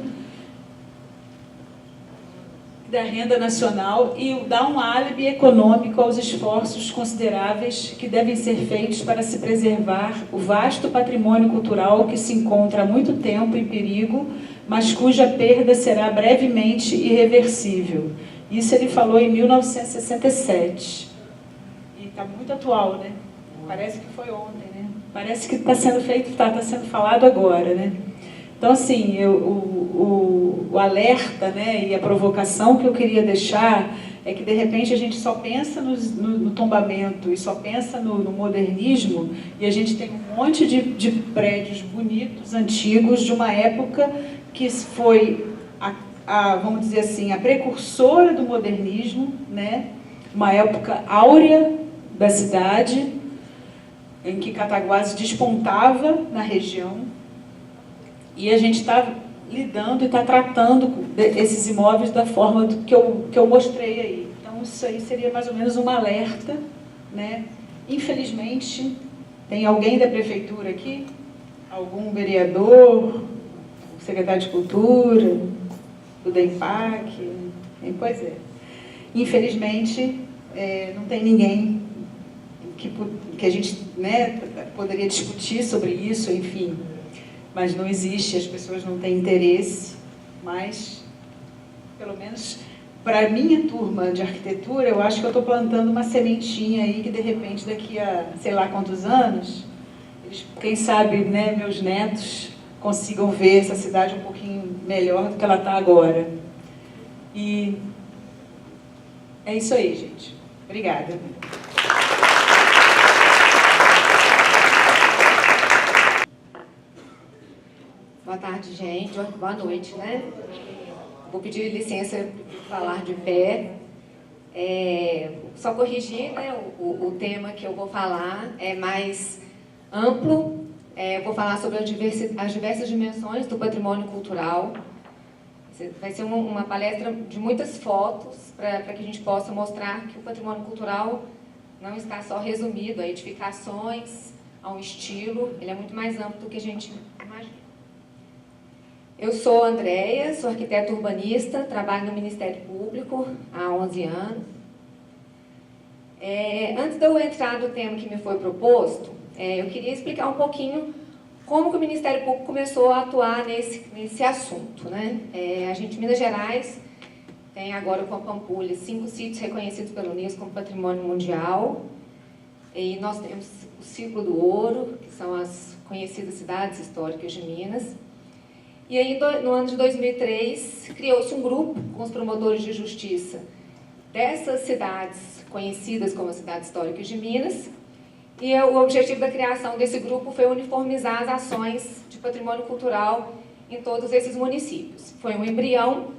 da renda nacional e dar um álibi econômico aos esforços consideráveis que devem ser feitos para se preservar o vasto patrimônio cultural que se encontra há muito tempo em perigo, mas cuja perda será brevemente irreversível. Isso ele falou em 1967. E está muito atual, né? Parece que foi ontem, né? Parece que está sendo feito, está sendo falado agora, né? Então, assim, o alerta, né, e a provocação que eu queria deixar é que, de repente, a gente só pensa no tombamento e só pensa no modernismo, e a gente tem um monte de prédios bonitos, antigos, de uma época que foi, vamos dizer assim, a precursora do modernismo, né, uma época áurea da cidade, em que Cataguases despontava na região. E a gente está lidando e está tratando esses imóveis da forma que eu mostrei aí. Então, isso aí seria mais ou menos um alerta, né? Infelizmente, tem alguém da prefeitura aqui? Algum vereador, secretário de Cultura, do DEMPAC? Pois é. Infelizmente, não tem ninguém que a gente, né, poderia discutir sobre isso, enfim. Mas não existe, as pessoas não têm interesse, mas, pelo menos, para a minha turma de arquitetura, eu acho que eu estou plantando uma sementinha aí que, de repente, daqui a sei lá quantos anos, quem sabe, né, meus netos consigam ver essa cidade um pouquinho melhor do que ela está agora. E é isso aí, gente. Obrigada. Boa tarde, gente. Boa noite, né? Vou pedir licença para falar de pé. Só corrigir, né? O tema que eu vou falar é mais amplo. Vou falar sobre as diversas dimensões do patrimônio cultural. Vai ser uma palestra de muitas fotos para que a gente possa mostrar que o patrimônio cultural não está só resumido a edificações, a um estilo. Ele é muito mais amplo do que a gente imagina. Eu sou Andréia, sou arquiteta urbanista, trabalho no Ministério Público há 11 anos. Antes de eu entrar no tema que me foi proposto, eu queria explicar um pouquinho como que o Ministério Público começou a atuar nesse assunto, né? A gente, em Minas Gerais, tem agora com a Pampulha 5 sítios reconhecidos pela Unesco como Patrimônio Mundial. E nós temos o Círculo do Ouro, que são as conhecidas cidades históricas de Minas. E aí, no ano de 2003, criou-se um grupo com os promotores de justiça dessas cidades conhecidas como cidades históricas de Minas. E o objetivo da criação desse grupo foi uniformizar as ações de patrimônio cultural em todos esses municípios. Foi um embrião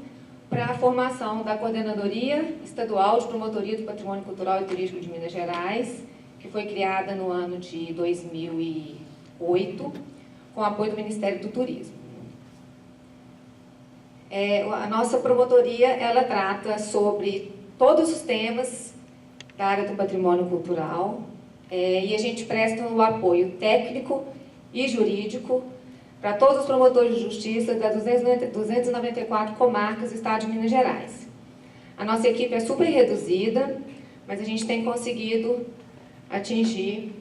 para a formação da Coordenadoria Estadual de Promotoria do Patrimônio Cultural e Turístico de Minas Gerais, que foi criada no ano de 2008, com apoio do Ministério do Turismo. A nossa promotoria, ela trata sobre todos os temas da área do patrimônio cultural, e a gente presta o apoio técnico e jurídico para todos os promotores de justiça das 294 comarcas do estado de Minas Gerais. A nossa equipe é super reduzida, mas a gente tem conseguido atingir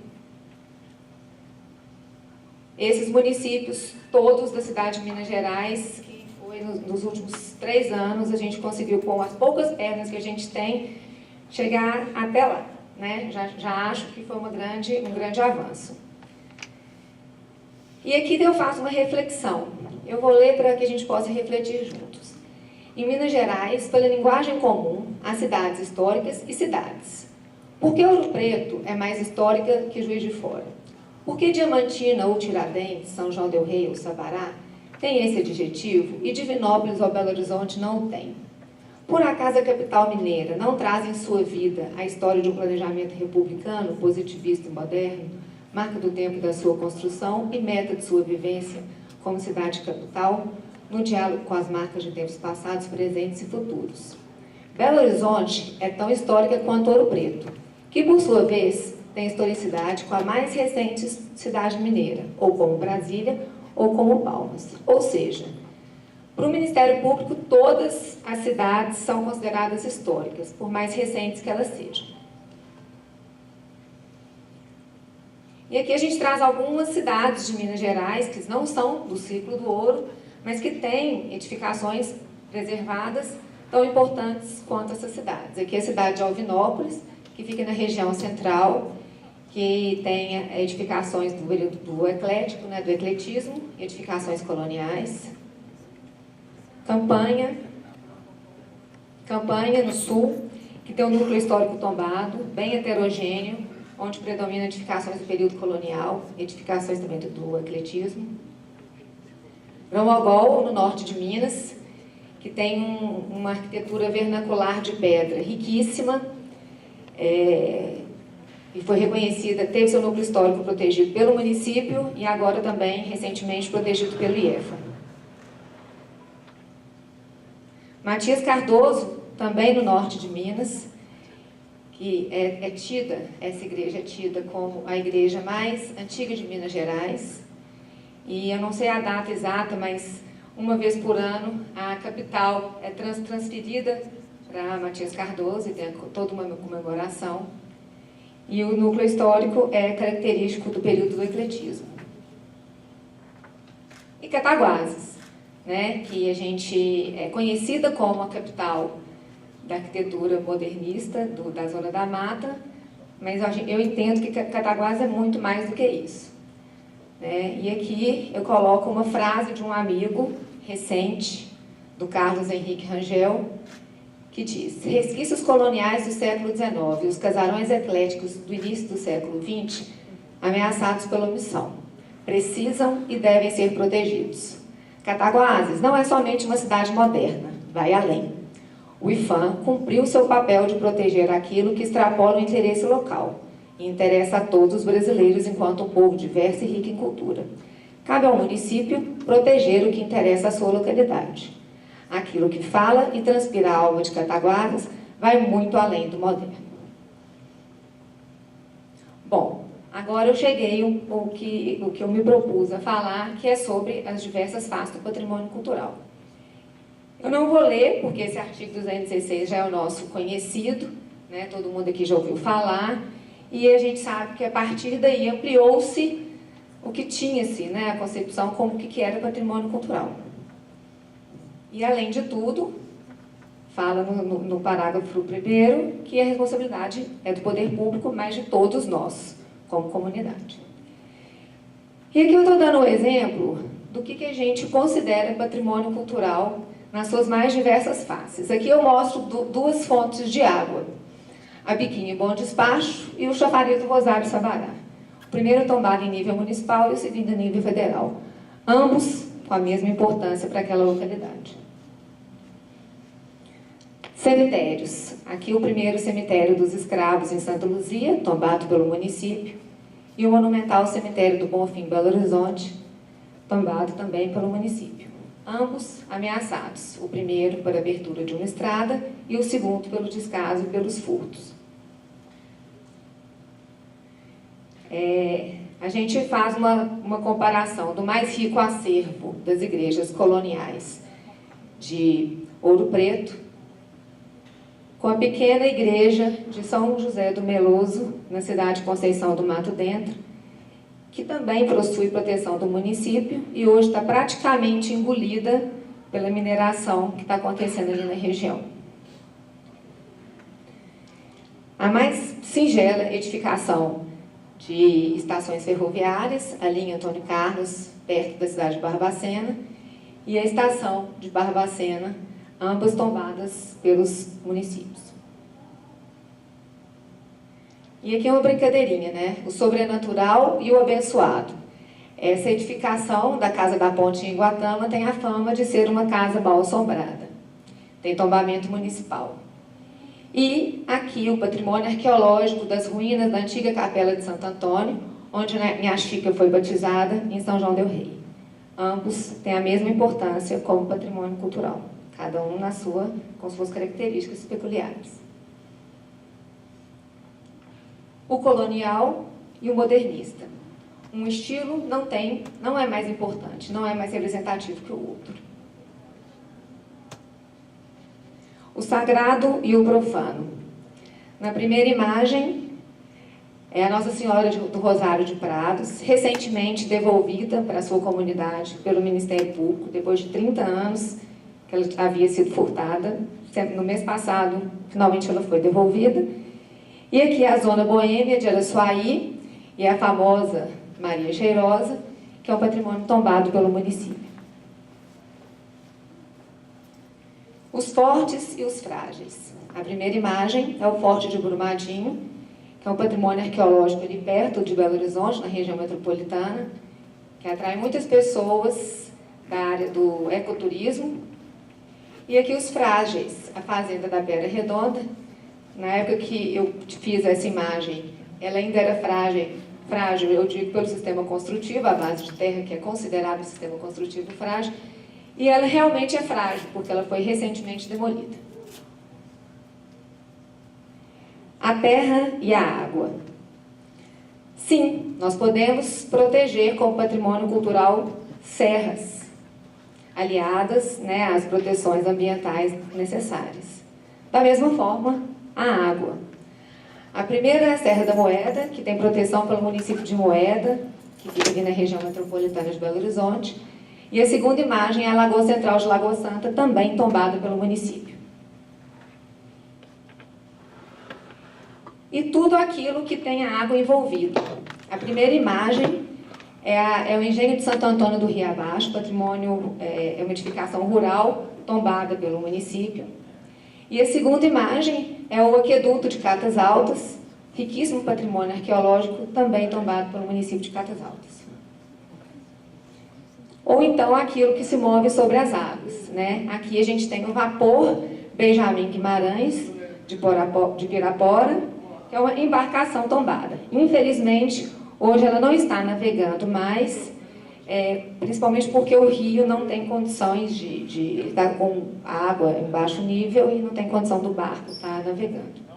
esses municípios todos da cidade de Minas Gerais, que foi nos últimos 3 anos, a gente conseguiu, com as poucas pernas que a gente tem, chegar até lá, né? Já acho que foi um grande avanço. E aqui eu faço uma reflexão. Eu vou ler para que a gente possa refletir juntos. Em Minas Gerais, pela linguagem comum, há cidades históricas e cidades. Por que Ouro Preto é mais histórica que Juiz de Fora? Por que Diamantina ou Tiradentes, São João del Rei ou Sabará tem esse adjetivo e Divinópolis ou Belo Horizonte não o tem? Por acaso a capital mineira não traz em sua vida a história de um planejamento republicano, positivista e moderno, marca do tempo da sua construção e meta de sua vivência como cidade-capital, no diálogo com as marcas de tempos passados, presentes e futuros? Belo Horizonte é tão histórica quanto Ouro Preto, que, por sua vez, tem historicidade com a mais recente cidade mineira, ou como Brasília, ou como Palmas. Ou seja, para o Ministério Público, todas as cidades são consideradas históricas, por mais recentes que elas sejam. E aqui a gente traz algumas cidades de Minas Gerais, que não são do Círculo do Ouro, mas que têm edificações preservadas tão importantes quanto essas cidades. Aqui é a cidade de Alvinópolis, que fica na região central, que tem edificações do período do eclético, né, do ecletismo, edificações coloniais. Campanha, no sul, que tem um núcleo histórico tombado, bem heterogêneo, onde predominam edificações do período colonial, edificações também do ecletismo. Grão-Mogol, no norte de Minas, que tem uma arquitetura vernacular de pedra riquíssima, e foi reconhecida, teve seu núcleo histórico protegido pelo município e agora também, recentemente, protegido pelo IEFA. Matias Cardoso, também no norte de Minas, que essa igreja é tida como a igreja mais antiga de Minas Gerais, e eu não sei a data exata, mas uma vez por ano a capital é transferida para Matias Cardoso e tem toda uma comemoração. E o núcleo histórico é característico do período do ecletismo. E Cataguases, né, que a gente é conhecida como a capital da arquitetura modernista da Zona da Mata, mas eu entendo que Cataguases é muito mais do que isso, né? E aqui eu coloco uma frase de um amigo recente, do Carlos Henrique Rangel, que diz: resquícios coloniais do século XIX e os casarões ecléticos do início do século XX, ameaçados pela omissão, precisam e devem ser protegidos. Cataguases não é somente uma cidade moderna, vai além. O IPHAN cumpriu seu papel de proteger aquilo que extrapola o interesse local e interessa a todos os brasileiros enquanto um povo diverso e rico em cultura. Cabe ao município proteger o que interessa à sua localidade. Aquilo que fala e transpira a alma de Cataguases vai muito além do moderno. Bom, agora eu cheguei o que eu me propus a falar, que é sobre as diversas faces do patrimônio cultural. Eu não vou ler, porque esse artigo 216 já é o nosso conhecido, né? Todo mundo aqui já ouviu falar, e a gente sabe que a partir daí ampliou-se o que tinha-se, né? A concepção como o que era patrimônio cultural. E, além de tudo, fala no parágrafo 1º que a responsabilidade é do poder público, mas de todos nós, como comunidade. E aqui eu estou dando um exemplo do que a gente considera patrimônio cultural nas suas mais diversas faces. Aqui eu mostro duas fontes de água: a Biquinho Bom Despacho e o Chafariz do Rosário Sabará. O primeiro tombado em nível municipal e o segundo em nível federal. Ambos com a mesma importância para aquela localidade. Cemitérios. Aqui o primeiro cemitério dos escravos em Santa Luzia, tombado pelo município, e o monumental cemitério do Bonfim, Belo Horizonte, tombado também pelo município. Ambos ameaçados, o primeiro por abertura de uma estrada e o segundo pelo descaso e pelos furtos. A gente faz uma comparação do mais rico acervo das igrejas coloniais de Ouro Preto com a pequena igreja de São José do Meloso, na cidade de Conceição do Mato Dentro, que também possui proteção do município e hoje está praticamente engolida pela mineração que está acontecendo ali na região. A mais singela edificação de estações ferroviárias, a linha Antônio Carlos, perto da cidade de Barbacena, e a estação de Barbacena, ambas tombadas pelos municípios. E aqui é uma brincadeirinha, né? O sobrenatural e o abençoado. Essa edificação da Casa da Ponte em Iguatama tem a fama de ser uma casa mal assombrada. Tem tombamento municipal. E aqui o patrimônio arqueológico das ruínas da antiga Capela de Santo Antônio, onde minha Chica foi batizada em São João del Rei. Ambos têm a mesma importância como patrimônio cultural, cada um com suas características peculiares. O colonial e o modernista. Um estilo não é mais importante, não é mais representativo que o outro. O sagrado e o profano. Na primeira imagem, é a Nossa Senhora do Rosário de Prados, recentemente devolvida para a sua comunidade pelo Ministério Público, depois de 30 anos que ela havia sido furtada. No mês passado, finalmente ela foi devolvida. E aqui a zona boêmia de Araçuaí e a famosa Maria Cheirosa, que é um patrimônio tombado pelo município. Os fortes e os frágeis. A primeira imagem é o Forte de Brumadinho, que é um patrimônio arqueológico ali perto de Belo Horizonte, na região metropolitana, que atrai muitas pessoas da área do ecoturismo. E aqui os frágeis, a Fazenda da Pedra Redonda. Na época que eu fiz essa imagem, ela ainda era frágil, eu digo pelo sistema construtivo, a base de terra, que é considerado o sistema construtivo frágil, e ela realmente é frágil, porque ela foi recentemente demolida. A terra e a água. Sim, nós podemos proteger como patrimônio cultural serras, aliadas, né, às proteções ambientais necessárias. Da mesma forma, a água. A primeira é a Serra da Moeda, que tem proteção pelo município de Moeda, que fica ali na região metropolitana de Belo Horizonte. E a segunda imagem é a Lagoa Central de Lagoa Santa, também tombada pelo município. e tudo aquilo que tem a água envolvida. A primeira imagem é o engenho de Santo Antônio do Rio Abaixo, patrimônio, é uma edificação rural tombada pelo município. E a segunda imagem é o aqueduto de Catas Altas, riquíssimo patrimônio arqueológico, também tombado pelo município de Catas Altas. Ou então aquilo que se move sobre as águas, né? Aqui a gente tem o vapor Benjamin Guimarães, de Pirapora, que é uma embarcação tombada. Infelizmente, hoje ela não está navegando mais, principalmente porque o rio não tem condições de estar com água em baixo nível e não tem condição do barco estar navegando.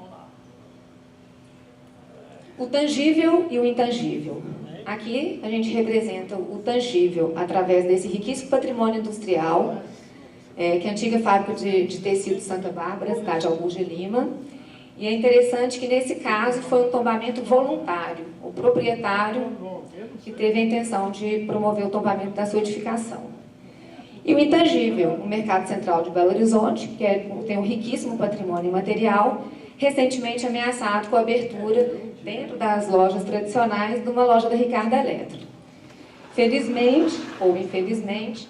O tangível e o intangível. Aqui a gente representa o tangível através desse riquíssimo patrimônio industrial, que é a antiga fábrica de tecido de Santa Bárbara, cidade de Augusto de Lima. E é interessante que nesse caso foi um tombamento voluntário. O proprietário que teve a intenção de promover o tombamento da sua edificação. E o intangível, o Mercado Central de Belo Horizonte, que tem um riquíssimo patrimônio imaterial, recentemente ameaçado com a abertura, dentro das lojas tradicionais, de uma loja da Ricardo Eletro. Felizmente, ou infelizmente,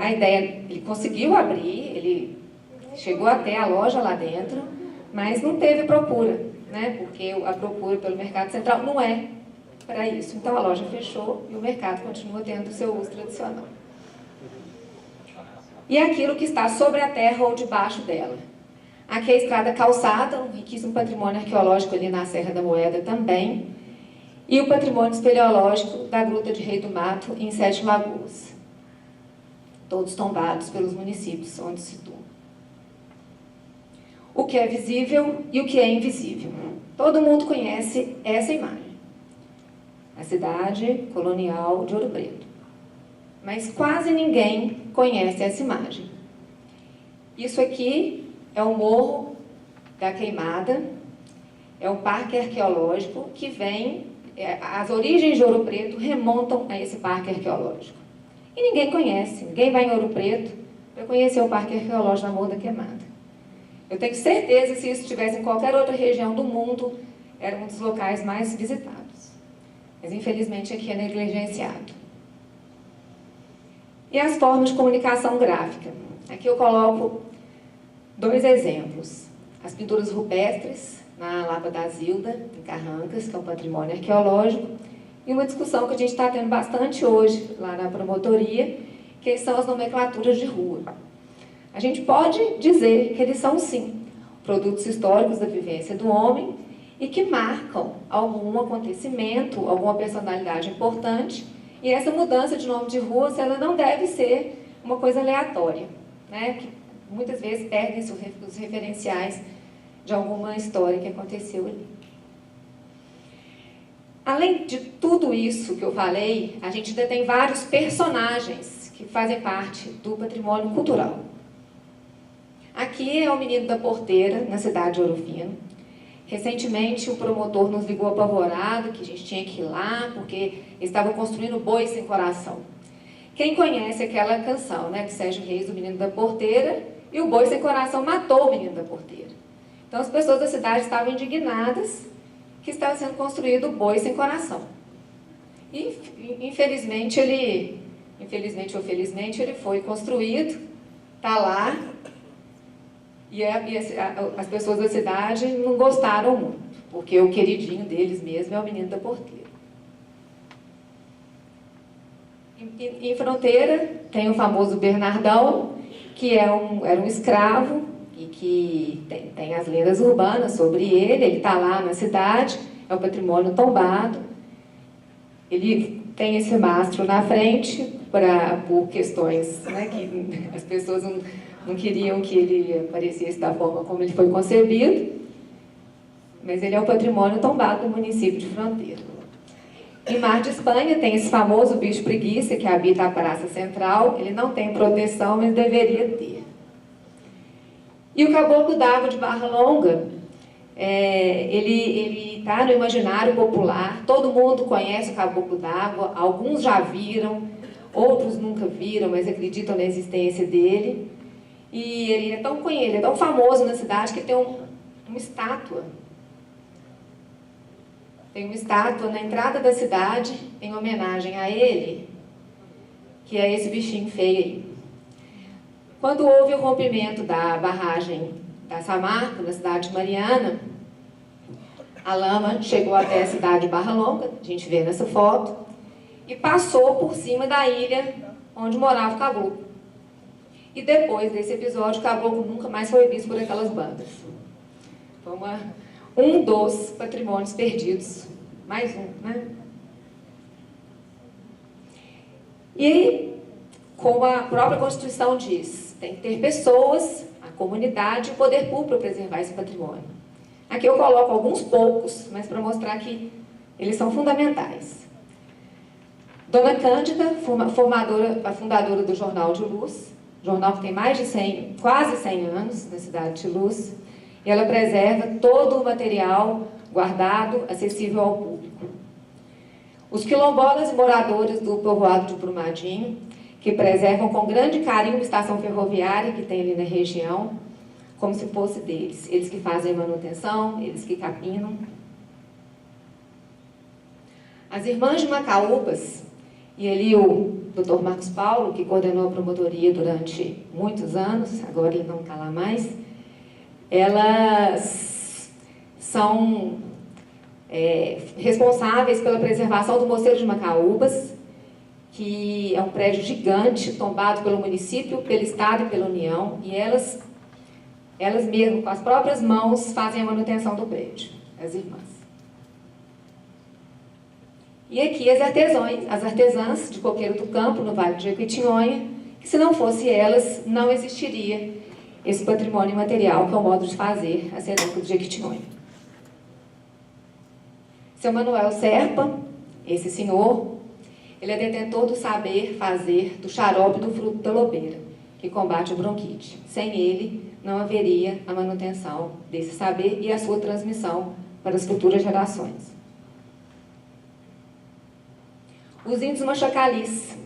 a ideia, ele conseguiu abrir, ele chegou até a loja lá dentro, mas não teve procura, né? Porque a procura pelo Mercado Central não é para isso. Então a loja fechou e o mercado continua tendo o seu uso tradicional. E aquilo que está sobre a terra ou debaixo dela. Aqui é a estrada calçada, um riquíssimo patrimônio arqueológico ali na Serra da Moeda também, e o patrimônio espeleológico da Gruta de Rei do Mato, em Sete Lagoas. Todos tombados pelos municípios onde se situam. O que é visível e o que é invisível. Todo mundo conhece essa imagem. A cidade colonial de Ouro Preto. Mas quase ninguém conhece essa imagem. Isso aqui é o Morro da Queimada, é um parque arqueológico que vem... As origens de Ouro Preto remontam a esse parque arqueológico. E ninguém conhece, ninguém vai em Ouro Preto para conhecer o parque arqueológico da Morro da Queimada. Eu tenho certeza que se isso estivesse em qualquer outra região do mundo, era um dos locais mais visitados. Mas, infelizmente, aqui é negligenciado. E as formas de comunicação gráfica. Aqui eu coloco 2 exemplos. As pinturas rupestres, na Lapa da Zilda, em Carrancas, que é um patrimônio arqueológico, e uma discussão que a gente está tendo bastante hoje, lá na promotoria, que são as nomenclaturas de rua. A gente pode dizer que eles são, sim, produtos históricos da vivência do homem e que marcam algum acontecimento, alguma personalidade importante. E essa mudança de nome de rua, ela não deve ser uma coisa aleatória, né? Que muitas vezes perdem-se os referenciais de alguma história que aconteceu ali. Além de tudo isso que eu falei, a gente ainda tem vários personagens que fazem parte do patrimônio cultural. Aqui é o Menino da Porteira, na cidade de Ouro Fino. Recentemente, o promotor nos ligou apavorado que a gente tinha que ir lá, porque estavam construindo boi sem coração. Quem conhece aquela canção, né, de Sérgio Reis, do Menino da Porteira, e o boi sem coração matou o Menino da Porteira. Então, as pessoas da cidade estavam indignadas que estava sendo construído o boi sem coração. E, infelizmente ou felizmente, ele foi construído, está lá, e as pessoas da cidade não gostaram muito, porque o queridinho deles mesmo é o Menino da Porteira. Em Fronteira tem o famoso Bernardão, que era um escravo e que tem as lendas urbanas sobre ele. Ele está lá na cidade, é um patrimônio tombado. Ele tem esse mastro na frente por questões, né, que as pessoas não queriam que ele aparecesse da forma como ele foi concebido, mas ele é o patrimônio tombado do município de Fronteira. Em Mar de Espanha tem esse famoso bicho preguiça que habita a Praça Central. Ele não tem proteção, mas deveria ter. E o Caboclo d'Água de Barra Longa, ele está no imaginário popular. Todo mundo conhece o Caboclo d'Água, alguns já viram, outros nunca viram, mas acreditam na existência dele. E ele é tão famoso na cidade que tem uma estátua tem uma estátua na entrada da cidade em homenagem a ele, que é esse bichinho feio aí. Quando houve o rompimento da barragem da Samarco, na cidade de Mariana, a lama chegou até a cidade de Barra Longa, a gente vê nessa foto, e passou por cima da ilha onde morava o Caboclo. E depois desse episódio, o Caboclo nunca mais foi visto por aquelas bandas. Foi um dos patrimônios perdidos. Mais um, né? E, como a própria Constituição diz, tem que ter pessoas, a comunidade e o poder público para preservar esse patrimônio. Aqui eu coloco alguns poucos, mas para mostrar que eles são fundamentais. Dona Cândida, a fundadora do Jornal de Luz, jornal que tem mais de quase 100 anos na cidade de Luz, e ela preserva todo o material guardado, acessível ao público. Os quilombolas e moradores do povoado de Brumadinho, que preservam com grande carinho a estação ferroviária que tem ali na região, como se fosse deles. Eles que fazem manutenção, eles que capinam. As irmãs de Macaúbas, e ali o Dr. Marcos Paulo, que coordenou a promotoria durante muitos anos, agora ele não está lá mais, elas são responsáveis pela preservação do Mosteiro de Macaúbas, que é um prédio gigante, tombado pelo município, pelo Estado e pela União, e elas mesmas, com as próprias mãos, fazem a manutenção do prédio, as irmãs. E aqui as artesãs de Coqueiro do Campo, no Vale de Jequitinhonha, que se não fosse elas, não existiria esse patrimônio material, que é o modo de fazer a cerâmica do Jequitinhonha. Seu Manuel Serpa, esse senhor, ele é detentor do saber fazer do xarope do fruto da lobeira, que combate o bronquite. Sem ele, não haveria a manutenção desse saber e a sua transmissão para as futuras gerações. Os índios machacalis,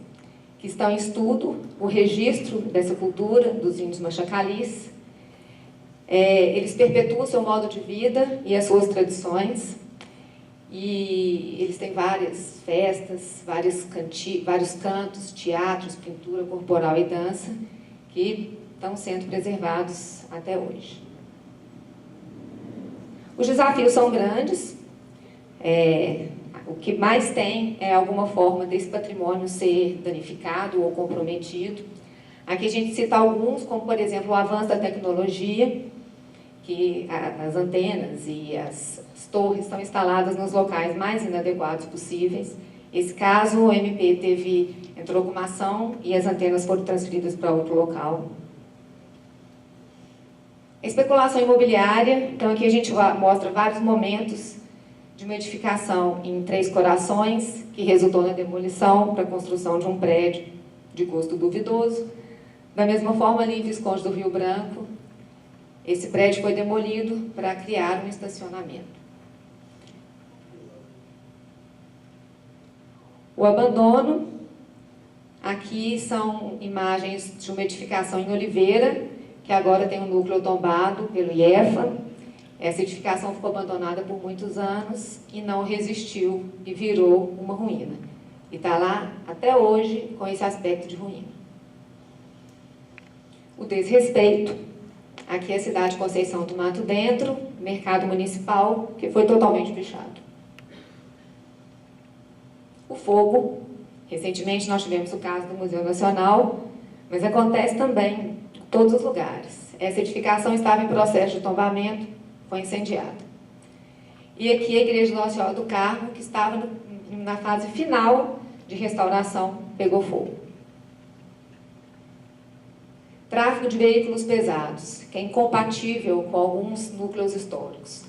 que estão em estudo, o registro dessa cultura dos índios machacalis, eles perpetuam seu modo de vida e as suas tradições, e eles têm várias festas, vários cantos, teatros, pintura corporal e dança, que estão sendo preservados até hoje. Os desafios são grandes, o que mais tem é alguma forma desse patrimônio ser danificado ou comprometido. Aqui a gente cita alguns, como por exemplo o avanço da tecnologia, que as antenas e as torres estão instaladas nos locais mais inadequados possíveis. Esse caso, o MP entrou com uma ação e as antenas foram transferidas para outro local. A especulação imobiliária, então aqui a gente mostra vários momentos de uma edificação em Três Corações, que resultou na demolição para a construção de um prédio de gosto duvidoso. Da mesma forma, ali em Visconde do Rio Branco, esse prédio foi demolido para criar um estacionamento. O abandono, aqui são imagens de uma edificação em Oliveira, que agora tem um núcleo tombado pelo IEFA. Essa edificação ficou abandonada por muitos anos e não resistiu e virou uma ruína. E está lá até hoje com esse aspecto de ruína. O desrespeito. Aqui é a cidade de Conceição do Mato Dentro, mercado municipal, que foi totalmente pichado. O fogo. Recentemente nós tivemos o caso do Museu Nacional, mas acontece também em todos os lugares. Essa edificação estava em processo de tombamento, foi incendiada. E aqui a Igreja Nossa Senhora do Carmo, que estava na fase final de restauração, pegou fogo. Tráfego de veículos pesados, que é incompatível com alguns núcleos históricos.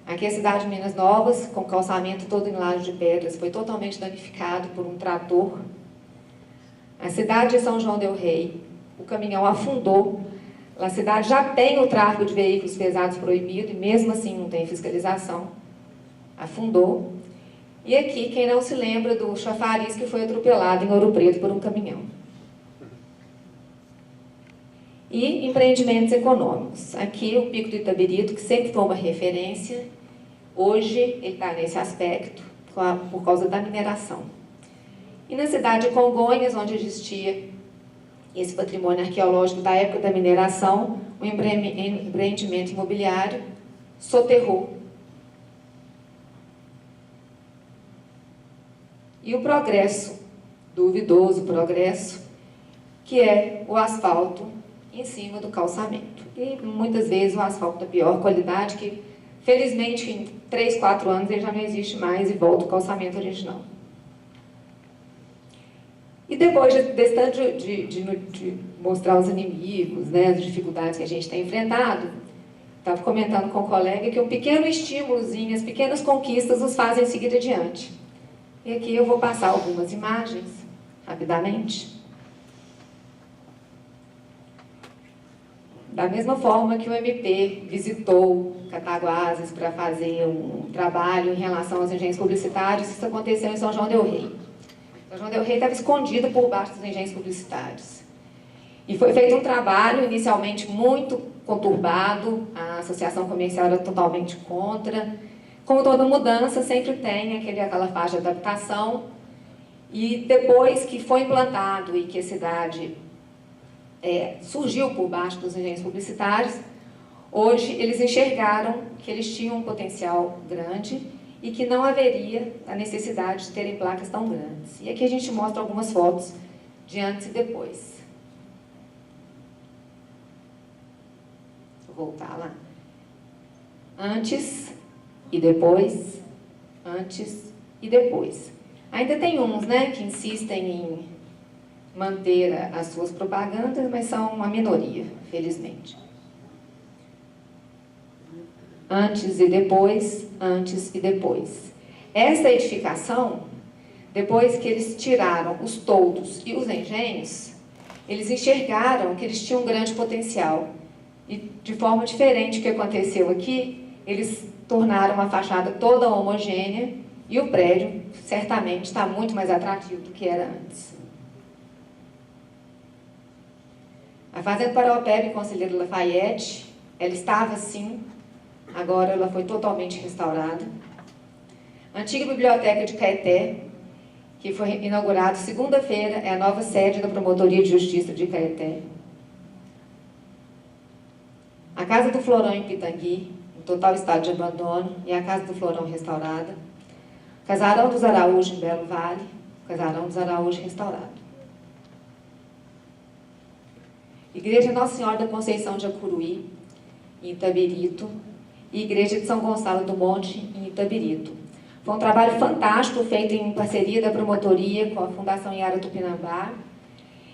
Aqui a cidade de Minas Novas, com calçamento todo em laje de pedras, foi totalmente danificado por um trator. A cidade de São João del Rei, o caminhão afundou. A cidade já tem o tráfego de veículos pesados proibido e mesmo assim não tem fiscalização. Afundou. E aqui, quem não se lembra do chafariz que foi atropelado em Ouro Preto por um caminhão. E empreendimentos econômicos. Aqui o Pico do Itabirito, que sempre foi uma referência, Hoje, ele está nesse aspecto por causa da mineração. E na cidade de Congonhas, onde existia esse patrimônio arqueológico da época da mineração, o empreendimento imobiliário soterrou. E o progresso, duvidoso progresso, que é o asfalto em cima do calçamento. E muitas vezes o asfalto da pior qualidade, que felizmente em 3, 4 anos ele já não existe mais e volta o calçamento original. E depois desse tanto de mostrar os inimigos, né, as dificuldades que a gente tem enfrentado, estava comentando com um colega que um pequeno estímulozinho, as pequenas conquistas nos fazem seguir adiante. E aqui eu vou passar algumas imagens, rapidamente. Da mesma forma que o MP visitou Cataguases para fazer um trabalho em relação aos engenhos publicitários, isso aconteceu em São João del Rei. São João del Rei estava escondido por baixo dos engenhos publicitários. E foi feito um trabalho inicialmente muito conturbado, a associação comercial era totalmente contra. Como toda mudança, sempre tem aquela fase de adaptação. E depois que foi implantado e que a cidade surgiu por baixo dos engenhos publicitários, hoje eles enxergaram que eles tinham um potencial grande e que não haveria a necessidade de terem placas tão grandes. E aqui a gente mostra algumas fotos de antes e depois. Vou voltar lá. Antes e depois, antes e depois. Ainda tem uns, né, que insistem em manter as suas propagandas, mas são uma minoria, felizmente. Antes e depois, antes e depois. Esta edificação, depois que eles tiraram os toldos e os engenhos, eles enxergaram que eles tinham um grande potencial. E de forma diferente do que aconteceu aqui, eles tornaram a fachada toda homogênea e o prédio certamente está muito mais atrativo do que era antes. A Fazenda Paraupeba em Conselheiro Lafayette, ela estava assim, agora ela foi totalmente restaurada. A antiga biblioteca de Caeté, que foi inaugurada segunda-feira, é a nova sede da Promotoria de Justiça de Caeté. A Casa do Florão em Pitangui, em total estado de abandono, e a Casa do Florão restaurada. Casarão dos Araújo em Belo Vale, Casarão dos Araújo restaurado. Igreja Nossa Senhora da Conceição de Acuruí, em Itabirito, e Igreja de São Gonçalo do Monte, em Itabirito. Foi um trabalho fantástico feito em parceria da promotoria com a Fundação Iara Tupinambá.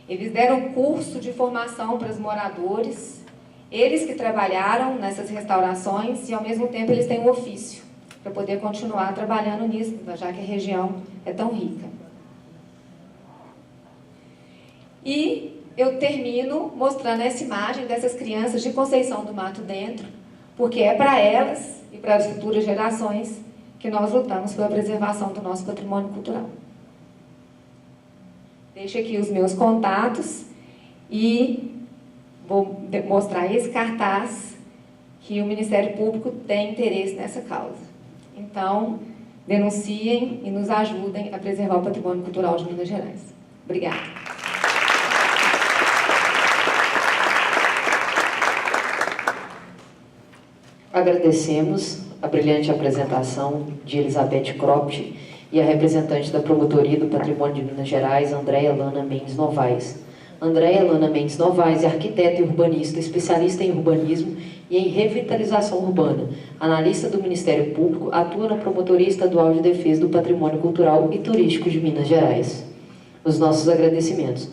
Eles deram curso de formação para os moradores, eles que trabalharam nessas restaurações e, ao mesmo tempo, eles têm um ofício para poder continuar trabalhando nisso, já que a região é tão rica. E eu termino mostrando essa imagem dessas crianças de Conceição do Mato Dentro, porque é para elas e para as futuras gerações que nós lutamos pela preservação do nosso patrimônio cultural. Deixo aqui os meus contatos e vou mostrar esse cartaz que o Ministério Público tem interesse nessa causa. Então, denunciem e nos ajudem a preservar o patrimônio cultural de Minas Gerais. Obrigada. Agradecemos a brilhante apresentação de Elizabeth Croft e a representante da Promotoria do Patrimônio de Minas Gerais, Andréia Lana Mendes Novaes. Andréia Lana Mendes Novaes é arquiteta e urbanista, especialista em urbanismo e em revitalização urbana. Analista do Ministério Público, atua na Promotoria Estadual de Defesa do Patrimônio Cultural e Turístico de Minas Gerais. Os nossos agradecimentos.